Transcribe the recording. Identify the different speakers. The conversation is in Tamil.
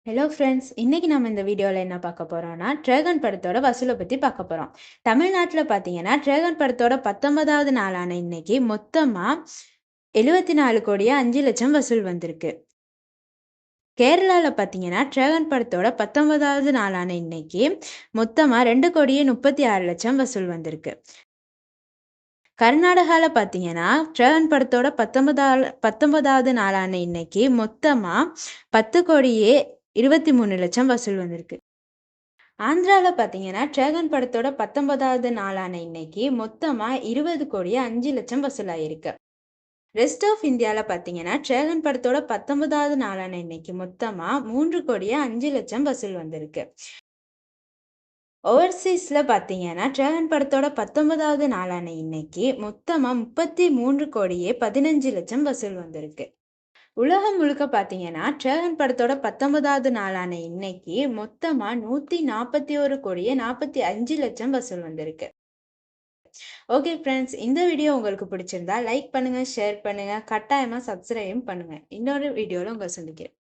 Speaker 1: ஹலோ ஃப்ரெண்ட்ஸ், இன்னைக்கு நம்ம இந்த வீடியோவில் என்ன பார்க்க போறோம்னா டிராகன் படத்தோட வசூலை பற்றி பார்க்க போகிறோம். தமிழ்நாட்டில் பார்த்தீங்கன்னா டிராகன் படத்தோட 19வது நாளான இன்னைக்கு மொத்தமாக 74,05,00,000 வசூல் வந்திருக்கு. கேரளாவில் பார்த்தீங்கன்னா டிராகன் படத்தோட 19வது நாளான இன்னைக்கு மொத்தமாக 2,36,00,000 வசூல் வந்திருக்கு. கர்நாடகாவில் பார்த்தீங்கன்னா டிராகன் படத்தோட 19வது நாளான இன்னைக்கு மொத்தமாக 10,23,00,000 வசூல் வந்திருக்கு. ஆந்திராவில் பார்த்தீங்கன்னா டிராகன் படத்தோட 19வது நாளான இன்னைக்கு மொத்தமாக 20,05,00,000 வசூலாயிருக்கு. ரெஸ்ட் ஆஃப் இந்தியாவில் பார்த்தீங்கன்னா டிராகன் படத்தோட 19வது நாளான இன்னைக்கு மொத்தமாக 3,05,00,000 வசூல் வந்திருக்கு. ஓவர்சீஸில் பார்த்தீங்கன்னா டிராகன் படத்தோட 19வது நாளான இன்னைக்கு மொத்தமாக 33,15,00,000 வசூல் வந்திருக்கு. உலகம் முழுக்க பார்த்தீங்கன்னா டிராகன் படத்தோட 19வது நாளான இன்னைக்கு மொத்தமாக 141,45,00,000 வசூல் வந்திருக்கு. ஓகே ஃப்ரெண்ட்ஸ், இந்த வீடியோ உங்களுக்கு பிடிச்சிருந்தா லைக் பண்ணுங்க, ஷேர் பண்ணுங்க, கட்டாயமாக சப்ஸ்கிரைப் பண்ணுங்க. இன்னொரு வீடியோவில் உங்களை சந்திக்கிறேன்.